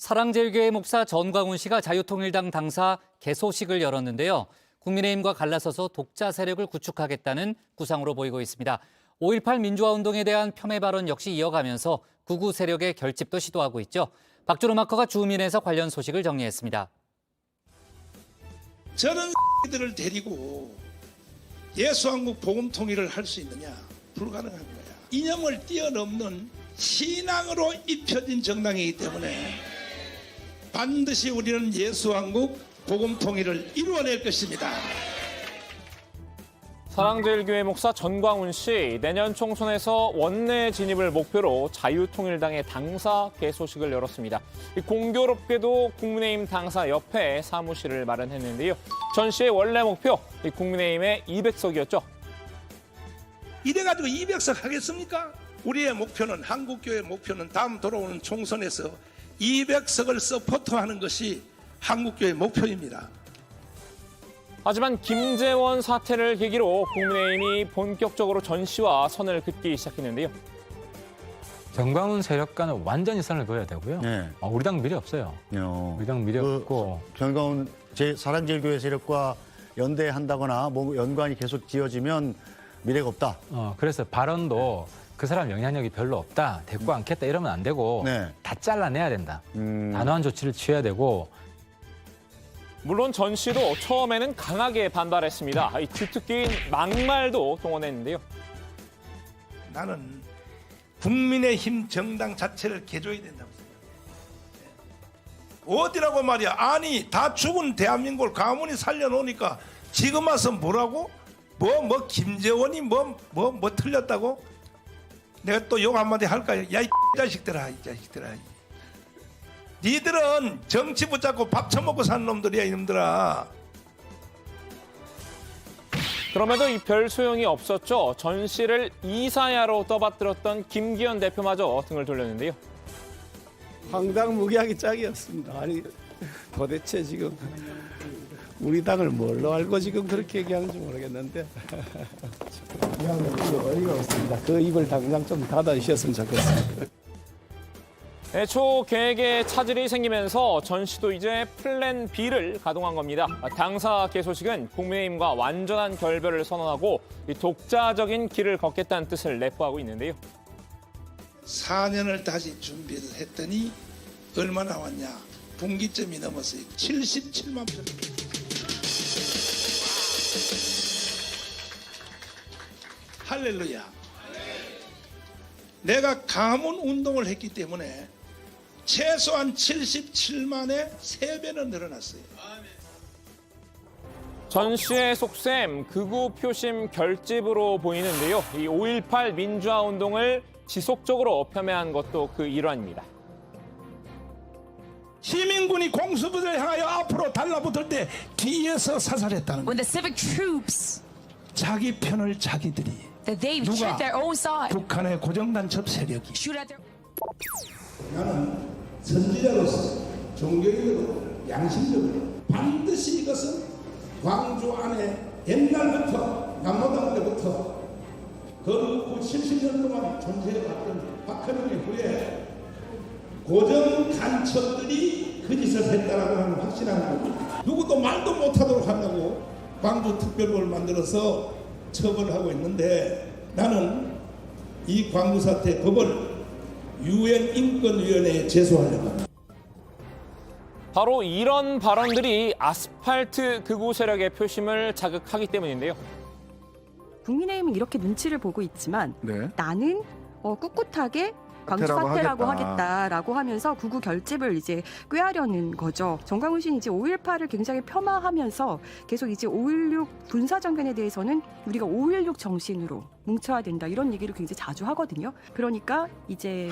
사랑제일교회 목사 전광훈 씨가 자유통일당 당사 개소식을 열었는데요. 국민의힘과 갈라서서 독자 세력을 구축하겠다는 구상으로 보이고 있습니다. 5.18 민주화운동에 대한 폄훼 발언 역시 이어가면서 극우 세력의 결집도 시도하고 있죠. 박준호 마커가 주민에서 관련 소식을 정리했습니다. 저런 들을 데리고 예수한국 복음 통일을 할 수 있느냐? 불가능한 거야. 이념을 뛰어넘는 신앙으로 입혀진 정당이기 때문에 반드시 우리는 예수한국 복음 통일을 이루어낼 것입니다. 사랑제일교회 목사 전광훈 씨, 내년 총선에서 원내 진입을 목표로 자유통일당의 당사 개소식을 열었습니다. 공교롭게도 국민의힘 당사 옆에 사무실을 마련했는데요. 전 씨의 원래 목표, 국민의힘의 200석이었죠. 이래가지고 200석 하겠습니까? 우리의 목표는, 한국교회의 목표는 다음 돌아오는 총선에서 200석을 서포트하는 것이 한국교회의 목표입니다. 하지만 김재원 사태를 계기로 국민의힘이 본격적으로 전 씨와 선을 긋기 시작했는데요. 전광훈 세력과는 완전히 선을 그어야 되고요. 네. 우리 당 미래 없어요. 우리 당 미래 없고. 전광훈 사랑제일교회 세력과 연대한다거나 뭐 연관이 계속 지어지면 미래가 없다. 그래서 발언도 그 사람 영향력이 별로 없다, 대꾸 않겠다 이러면 안 되고 네. 다 잘라내야 된다. 단호한 조치를 취해야 되고. 물론 전 씨도 처음에는 강하게 반발했습니다. 주특기인 막말도 동원했는데요. 나는 국민의힘 정당 자체를 개조해야 된다고 생각해요. 어디라고 말이야. 아니 다 죽은 대한민국을 가문이 살려놓으니까 지금 와서 뭐라고? 뭐 김재원이 뭐 틀렸다고? 내가 또 욕 한마디 할까요? 야 이 자식들아, 이 자식들아. 니들은 정치 붙잡고 밥 처먹고 사는 놈들이야, 이놈들아. 그럼에도 이 별 소용이 없었죠. 전 씨를 이사야로 떠받들었던 김기현 대표마저 등을 돌렸는데요. 황당무계하기 짝이었습니다. 아니 도대체 지금 우리 당을 뭘로 알고 지금 그렇게 얘기하는지 모르겠는데 어이가 없습니다. 그 입을 당장 좀 닫아주셨으면 좋겠습니다. 애초 계획에 차질이 생기면서 전 씨도 이제 플랜 B를 가동한 겁니다. 당사 개소식은 국민의힘과 완전한 결별을 선언하고 독자적인 길을 걷겠다는 뜻을 내포하고 있는데요. 4년을 다시 준비를 했더니 얼마 나왔냐? 분기점이 넘었어요. 77만 표. 할렐루야. 내가 가문 운동을 했기 때문에 최소한 77만에 3배는 늘어났어요. 전 씨의 속셈, 극우 표심 결집으로 보이는데요. 이 5.18 민주화 운동을 지속적으로 폄훼한 것도 그 일환입니다. 시민군이 공수부대를 향하여 앞으로 달라붙을 때 뒤에서 사살했다는 거예요. When the civic troops, 자기 편을 자기들이. that they 누가? shoot their own side, 북한의 고정간첩 세력이. shoot at their 나는 선지자로서 종교인으로 양심적으로 반드시 이것은 광주 안에 옛날부터 남로당 때부터 그 70년 동안 존재해왔던 박헌영의 후에 고정 간첩들이 그 짓을 했다라고 하는 확신한 겁니다. 누구도 말도 못하도록 한다고 광주 특별법을 만들어서 처벌하고 있는데 나는 이 광주 사태 법을 UN 인권위원회에 제소하려고 합니다. 바로 이런 발언들이 아스팔트 극우 세력의 표심을 자극하기 때문인데요. 국민의힘은 이렇게 눈치를 보고 있지만 나는 꿋꿋하게 광주 사퇴라고 사퇴라고 하겠다. 하겠다라고 하면서 극우 결집을 이제 꾀하려는 거죠. 전광훈 씨는 이제 5.18을 굉장히 폄하하면서 계속 이제 5.16 군사정변에 대해서는 우리가 5.16 정신으로 뭉쳐야 된다 이런 얘기를 굉장히 자주 하거든요. 그러니까 이제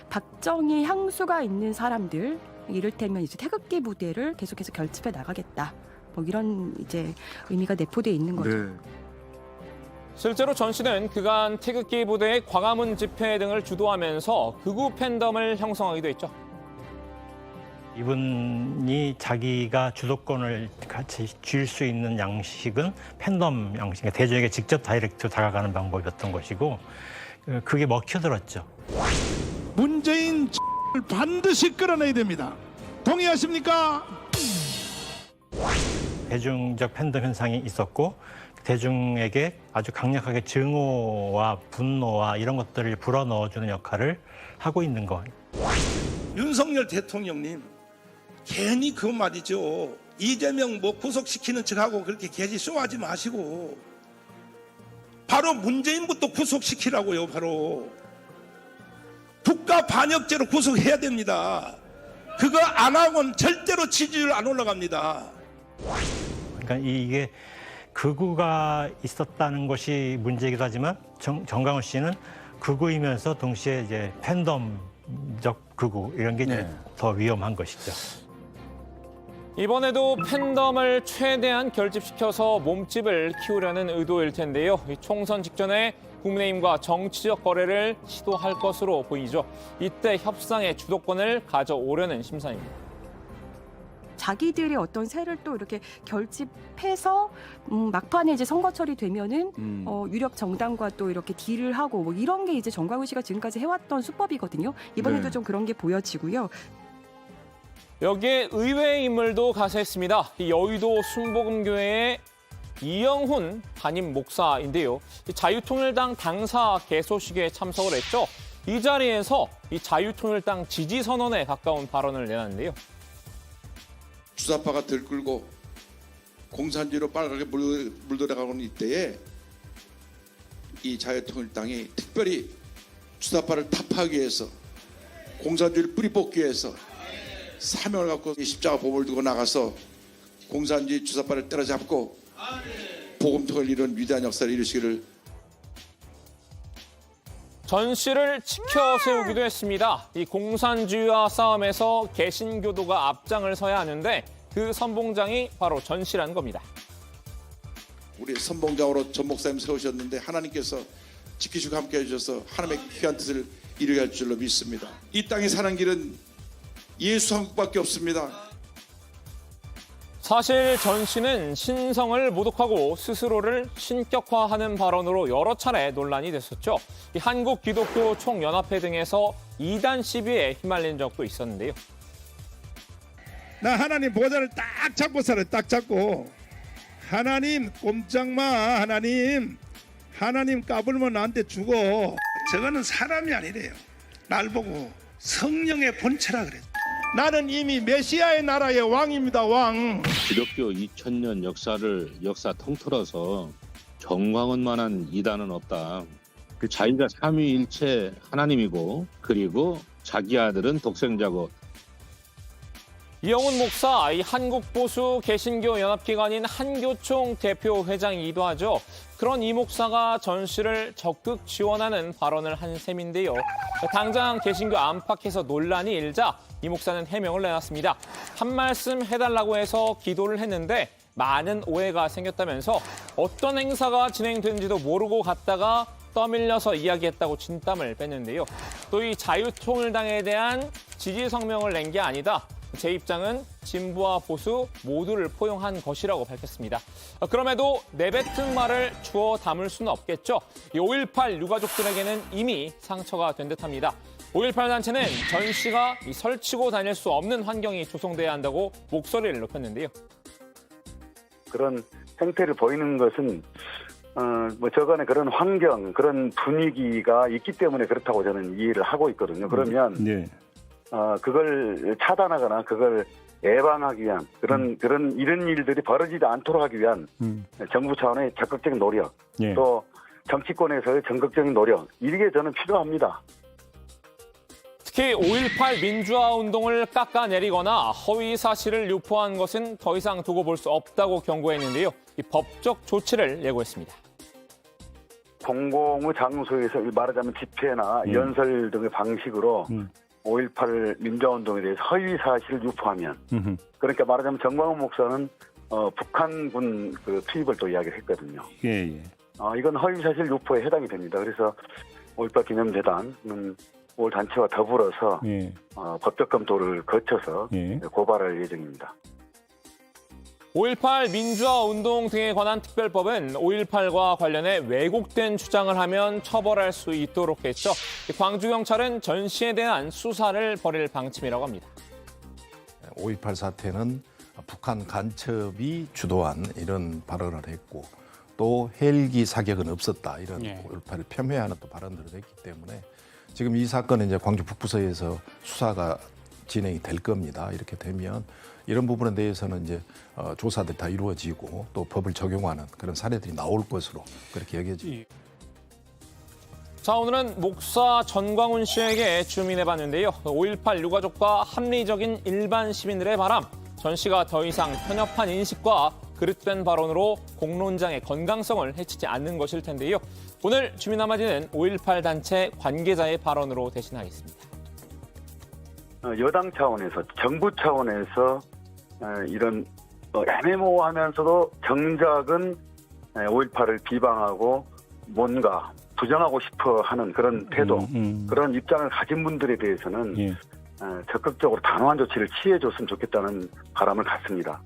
박정희 향수가 있는 사람들, 이를테면 이제 태극기 부대를 계속해서 결집해 나가겠다. 뭐 이런 이제 의미가 내포되어 있는 거죠. 실제로 전 씨는 그간 태극기 부대의 광화문 집회 등을 주도하면서 극우 팬덤을 형성하기도 했죠. 이분이 자기가 주도권을 같이 쥘 수 있는 양식은 팬덤 양식, 그러니까 대중에게 직접 다이렉트로 다가가는 방법이었던 것이고 그게 먹혀들었죠. 문재인 을 반드시 끌어내야 됩니다. 동의하십니까? 대중적 팬덤 현상이 있었고 대중에게 아주 강력하게 증오와 분노와 이런 것들을 불어넣어주는 역할을 하고 있는 거. 윤석열 대통령님 괜히 그 말이죠. 이재명 뭐 구속시키는 척하고 그렇게 개지 쇼하지 마시고 바로 문재인부터 구속시키라고요. 바로 국가 반역죄로 구속해야 됩니다. 그거 안 하고는 절대로 지지율 안 올라갑니다. 그러니까 이게 극우가 있었다는 것이 문제이기도 하지만 정광훈 씨는 극우이면서 동시에 이제 팬덤적 극우 이런 게 이제 더 위험한 것이죠. 이번에도 팬덤을 최대한 결집시켜서 몸집을 키우려는 의도일 텐데요. 이 총선 직전에 국민의힘과 정치적 거래를 시도할 것으로 보이죠. 이때 협상의 주도권을 가져오려는 심산입니다. 자기들의 어떤 세를 또 이렇게 결집해서 막판에 이제 선거철이 되면은 유력 정당과 또 이렇게 딜을 하고 뭐 이런 게 이제 정광훈 씨가 지금까지 해왔던 수법이거든요. 이번에도 좀 그런 게 보여지고요. 여기에 의외의 인물도 가세했습니다. 이 여의도 순복음교회의 이영훈 담임 목사인데요. 이 자유통일당 당사 개소식에 참석을 했죠. 이 자리에서 이 자유통일당 지지 선언에 가까운 발언을 내놨는데요. 주사파가 들끓고 공산주의로 빨갛게 물들어가는 이때에 이 자유통일당이 특별히 주사파를 타파하기 위해서 공산주의를 뿌리 뽑기 위해서 사명을 갖고 십자가 보복을 두고 나가서 공산주의 주사파를 때려잡고 복음통을 이룬 위대한 역사를 이루시기를. 전 씨를 지켜 세우기도 했습니다. 이 공산주의와 싸움에서 개신교도가 앞장을 서야 하는데 그 선봉장이 바로 전 씨라는 겁니다. 우리 선봉장으로 전 목사님 세우셨는데 하나님께서 지키시고 함께 해주셔서 하나님의 귀한 뜻을 이루게 할 줄로 믿습니다. 이 땅에 사는 길은 예수 한 국밖에 없습니다. 사실 전 씨는 신성을 모독하고 스스로를 신격화하는 발언으로 여러 차례 논란이 됐었죠. 이 한국기독교 총연합회 등에서 이단 시비에 휘말린 적도 있었는데요. 나 하나님 보좌를 딱 잡고 살아요. 딱 잡고. 하나님 꼼짝마. 하나님 까불면 나한테 죽어. 저거는 사람이 아니래요. 날 보고 성령의 본체라 그래. 나는 이미 메시아의 나라의 왕입니다. 왕. 기독교 2000년 역사 통틀어서 정광훈만한 이단은 없다. 자기가 삼위일체 하나님이고 그리고 자기 아들은 독생자고. 이영훈 목사, 이 한국보수 개신교 연합기관인 한교총 대표 회장이기도 하죠. 그런 이 목사가 전 씨를 적극 지원하는 발언을 한 셈인데요. 당장 개신교 안팎에서 논란이 일자 이 목사는 해명을 내놨습니다. 한 말씀 해달라고 해서 기도를 했는데 많은 오해가 생겼다면서 어떤 행사가 진행된지도 모르고 갔다가 떠밀려서 이야기했다고 진땀을 뺐는데요. 또 이 자유통일당에 대한 지지 성명을 낸 게 아니다. 제 입장은 진보와 보수 모두를 포용한 것이라고 밝혔습니다. 그럼에도 내뱉은 말을 주워 담을 수는 없겠죠. 이 5.18 유가족들에게는 이미 상처가 된 듯합니다. 5.18 단체는 전 씨가 설치고 다닐 수 없는 환경이 조성돼야 한다고 목소리를 높였는데요. 그런 행태를 보이는 것은 저간에 그런 환경, 그런 분위기가 있기 때문에 그렇다고 저는 이해를 하고 있거든요. 그러면 그걸 차단하거나 그걸 예방하기 위한 그런 이런 일들이 벌어지지 않도록 하기 위한 정부 차원의 적극적인 노력, 또 정치권에서의 적극적인 노력, 이게 저는 필요합니다. 특히 5.18 민주화 운동을 깎아내리거나 허위 사실을 유포한 것은 더 이상 두고 볼 수 없다고 경고했는데요. 이 법적 조치를 예고했습니다. 공공의 장소에서 말하자면 집회나 연설 등의 방식으로 5.18 민주화운동에 대해서 허위 사실을 유포하면, 그러니까 말하자면 정광훈 목사는 북한군 그 투입을 또 이야기를 했거든요. 이건 허위 사실 유포에 해당이 됩니다. 그래서 5.18 기념재단은 올 단체와 더불어서 법적 검토를 거쳐서 고발할 예정입니다. 5.18 민주화 운동 등에 관한 특별법은 5.18과 관련해 왜곡된 주장을 하면 처벌할 수 있도록 했죠. 광주경찰은 전 씨에 대한 수사를 벌일 방침이라고 합니다. 5.18 사태는 북한 간첩이 주도한 이런 발언을 했고 또 헬기 사격은 없었다 이런 5.18을 폄훼하는 또 발언들을 했기 때문에 지금 이 사건은 이제 광주 북부서에서 수사가 진행이 될 겁니다. 이렇게 되면 이런 부분에 대해서는 이제 조사들이 다 이루어지고 또 법을 적용하는 그런 사례들이 나올 것으로 그렇게 여겨집니다. 자, 오늘은 목사 전광훈 씨에게 주민해봤는데요. 5.18 유가족과 합리적인 일반 시민들의 바람, 전 씨가 더 이상 편협한 인식과 그릇된 발언으로 공론장의 건강성을 해치지 않는 것일 텐데요. 오늘 주민 한마디는 5.18 단체 관계자의 발언으로 대신하겠습니다. 여당 차원에서, 정부 차원에서 이런 애매모호하면서도 정작은 5.18을 비방하고 뭔가 부정하고 싶어 하는 그런 태도, 그런 입장을 가진 분들에 대해서는 적극적으로 단호한 조치를 취해줬으면 좋겠다는 바람을 갖습니다.